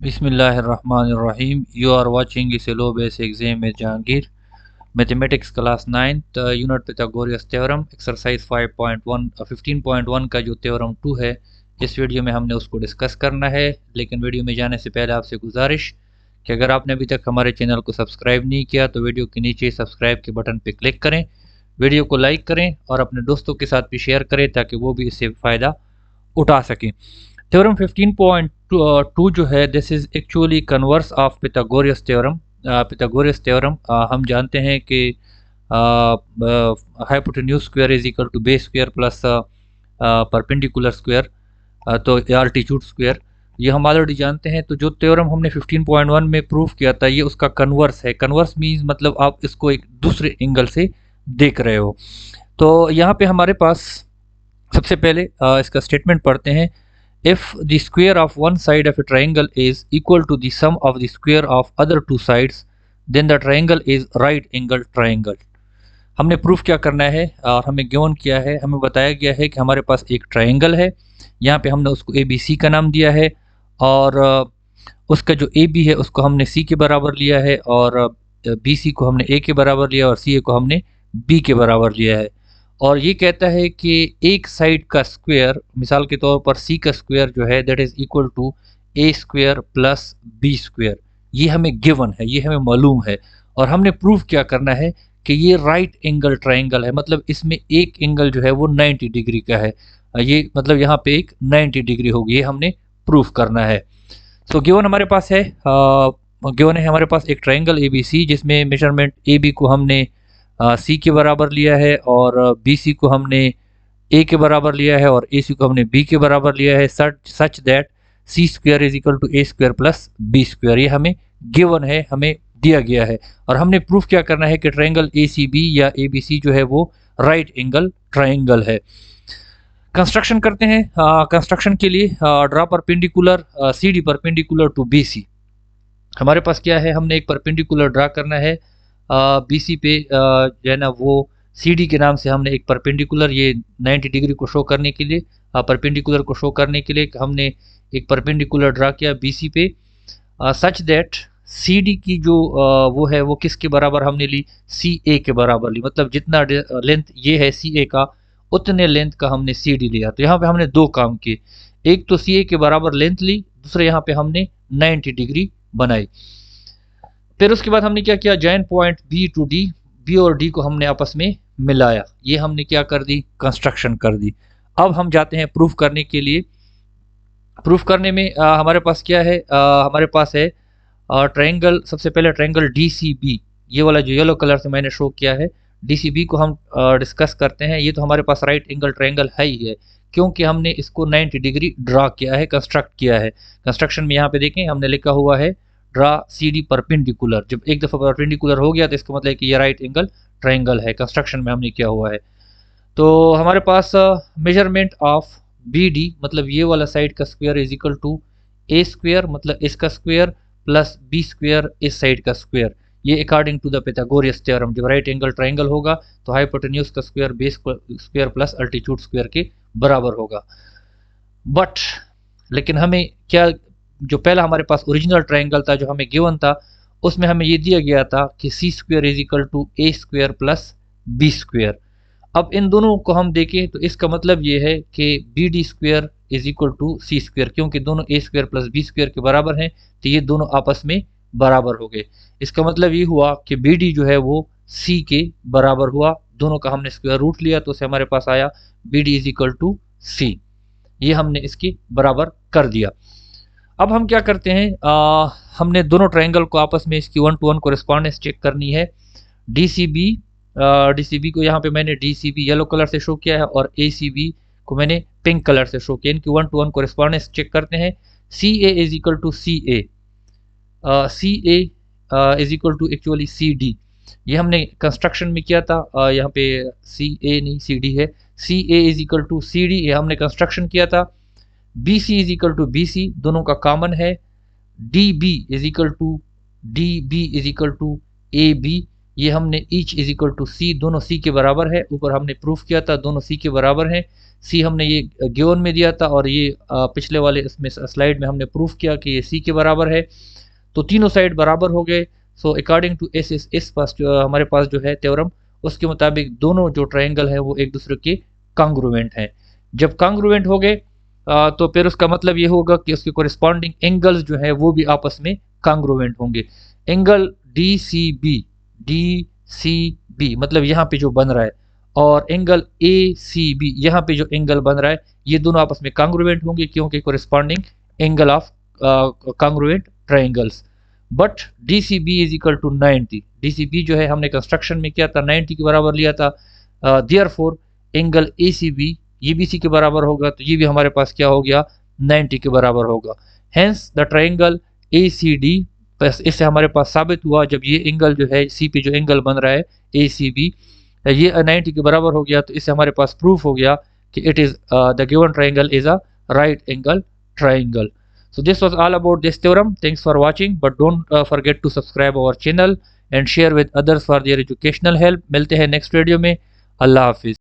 Bismillahirrahmanirrahim. You are watching is a low base exam with Jahangir. Mathematics class 9th unit Pythagoras theorem exercise 5.1 15.1 का जो theorem 2 है इस video में हमने उसको डिस्कस करना है। लेकिन वीडियो में जाने से पहले आपसे गुजारिश कि अगर आपने अभी तक हमारे चैनल को सब्सक्राइब नहीं किया तो वीडियो के नीचे सब्सक्राइब के बटन पर क्लिक करें, वीडियो को लाइक करें और अपने दोस्तों के साथ भी शेयर करें ताकि वो भी इससे फ़ायदा उठा सकें। थ्योरम 15.2 जो है this is actually converse of Pythagoras theorem. Pythagoras theorem हम जानते हैं कि hypotenuse square is equal to base square plus perpendicular square, तो अल्टीट्यूड स्क्वायर ये हम ऑलरेडी जानते हैं। तो जो थ्योरम हमने 15.1 में प्रूव किया था ये उसका कन्वर्स है। कन्वर्स मीन्स मतलब आप इसको एक दूसरे एंगल से देख रहे हो। तो यहाँ पे हमारे पास सबसे पहले इसका स्टेटमेंट पढ़ते हैं। If the square of one side of a triangle is equal to the sum of the square of other two sides, then the triangle is right angle triangle। हमने प्रूफ क्या करना है और हमें गिवन किया है, हमें बताया गया है कि हमारे पास एक ट्रायंगल है। यहाँ पे हमने उसको ABC का नाम दिया है और उसका जो AB है उसको हमने C के बराबर लिया है और BC को हमने A के बराबर लिया और CA को हमने B के बराबर लिया है। और ये कहता है कि एक साइड का स्क्वायर, मिसाल के तौर पर सी का स्क्वायर जो है that is equal to A square plus B square. ये हमें गिवन है, ये हमें मालूम है और हमने प्रूफ क्या करना है कि ये राइट एंगल ट्रायंगल है। मतलब इसमें एक एंगल जो है वो 90 डिग्री का है। ये मतलब यहाँ पे एक 90 डिग्री होगी, ये हमने प्रूफ करना है। सो गिवन हमारे पास है, गिवन है हमारे पास एक ट्रायंगल ABC जिसमें मेजरमेंट AB को हमने सी के बराबर लिया है और BC को हमने ए के बराबर लिया है और AC को हमने B के बराबर लिया है, such that c square is equal to A square plus B square. ये हमें गिवन है, हमें दिया गया है और हमने प्रूफ क्या करना है कि ट्रायंगल ACB या ABC जो है वो राइट एंगल ट्रायंगल है। कंस्ट्रक्शन करते हैं। कंस्ट्रक्शन के लिए draw perpendicular CD perpendicular to BC। हमारे पास क्या है, हमने एक परपेंडिकुलर ड्रा करना है BC पे जो है ना वो CD के नाम से हमने एक परपेंडिकुलर, ये 90 डिग्री को शो करने के लिए, परपेंडिकुलर को शो करने के लिए हमने एक परपेंडिकुलर ड्रा किया BC पे सच दैट CD की जो वो है वो किसके बराबर हमने ली, CA के बराबर ली। मतलब जितना लेंथ ये है CA का उतने लेंथ का हमने CD लिया। तो यहाँ पे हमने दो काम किए, एक तो CA के बराबर लेंथ ली, दूसरे यहाँ पे हमने 90 डिग्री बनाई। फिर उसके बाद हमने क्या किया, joint point B to D, B और D को हमने आपस में मिलाया। ये हमने क्या कर दी, कंस्ट्रक्शन कर दी। अब हम जाते हैं प्रूफ करने के लिए। प्रूफ करने में हमारे पास क्या है, हमारे पास है ट्रायंगल। सबसे पहले ट्रायंगल DCB, ये वाला जो येलो कलर से मैंने शो किया है, DCB को हम डिस्कस करते हैं। ये तो हमारे पास राइट एंगल ट्रायंगल है ही है क्योंकि हमने इसको 90 डिग्री ड्रा किया है, कंस्ट्रक्ट किया है। कंस्ट्रक्शन में यहाँ पे देखें हमने लिखा हुआ है ड्रा CD परपेंडिकुलर। जब एक दफ़ा परपेंडिकुलर हो गया तो इसका मतलब है कि ये राइट एंगल ट्रायंगल है। कंस्ट्रक्शन में हमने किया हुआ है। तो हमारे पास मेजरमेंट ऑफ BD मतलब ये वाला साइड का square is equal to A square, मतलब इसका स्क्वायर प्लस B स्क्वायर इस साइड का स्क्वायर। ये according to the Pythagoras theorem जब राइट एंगल ट्रायंगल होगा तो हाइपोटेन्यूज का square base square plus altitude square के बराबर होगा। बट लेकिन हमें क्या, जो पहला हमारे पास ओरिजिनल ट्रायंगल था जो हमें गिवन था उसमें हमें ये दिया गया था कि C square is equal to A square plus B square. अब इन दोनों को हम देखें तो इसका मतलब ये है कि BD square is equal to c square, क्योंकि दोनों a square plus B square के बराबर हैं तो ये दोनों आपस में बराबर हो गए। इसका मतलब ये हुआ कि BD जो है वो C के बराबर हुआ। दोनों का हमने स्क्वायर रूट लिया तो उससे हमारे पास आया BD is equal to C। ये हमने इसके बराबर कर दिया। अब हम क्या करते हैं, हमने दोनों ट्रायंगल को आपस में इसकी 1-to-1 कोरेस्पॉन्डेंस चेक करनी है। DCB को यहाँ पे मैंने DCB येलो कलर से शो किया है और ACB को मैंने पिंक कलर से शो किया। इनकी 1-to-1 कोरेस्पॉन्डेंस चेक करते हैं। CA is equal to CA, CA is equal to actually CD। ये हमने कंस्ट्रक्शन में किया था, यहाँ पे CA नहीं CD है। CA is equal to CD ये हमने कंस्ट्रक्शन किया था। BC is equal to BC दोनों का कॉमन है। DB is equal to AB, ये हमने each is equal to C, दोनों सी के बराबर है, ऊपर हमने प्रूफ किया था दोनों सी के बराबर हैं। सी हमने ये गिवन में दिया था और ये पिछले वाले इसमें स्लाइड में हमने प्रूफ किया कि ये सी के बराबर है। तो तीनों साइड बराबर हो गए। सो अकॉर्डिंग टू इस पास जो हमारे पास जो है थ्योरम, उसके मुताबिक दोनों जो ट्राइंगल है वो एक दूसरे के कॉन्ग्रुएंट हैं। जब कॉन्ग्रुएंट हो गए तो फिर उसका मतलब ये होगा कि उसके कोरिस्पॉन्डिंग एंगल्स जो है वो भी आपस में कॉन्ग्रुएंट होंगे। एंगल डी सी बी मतलब यहाँ पे जो बन रहा है, और एंगल ए सी बी यहाँ पे जो एंगल बन रहा है, ये दोनों आपस में कॉन्ग्रुएंट होंगे क्योंकि corresponding angle of congruent triangles. But D C B is equal to 90। D C B जो है हमने कंस्ट्रक्शन में किया था 90 के बराबर लिया था। Therefore angle A C B ये भी सी के बराबर होगा, तो ये भी हमारे पास क्या हो गया, 90 के बराबर होगा। Hence the triangle A C D, इससे हमारे पास साबित हुआ जब ये एंगल जो है सी पे जो एंगल बन रहा है ए सी बी ये 90 के बराबर हो गया, तो इससे हमारे पास प्रूफ हो गया कि it is the given triangle is a right angle triangle. So this was all about this theorem. Thanks for watching, but don't forget to subscribe our channel and share with others for their educational help. मिलते हैं next video में। अल्लाह हाफिज।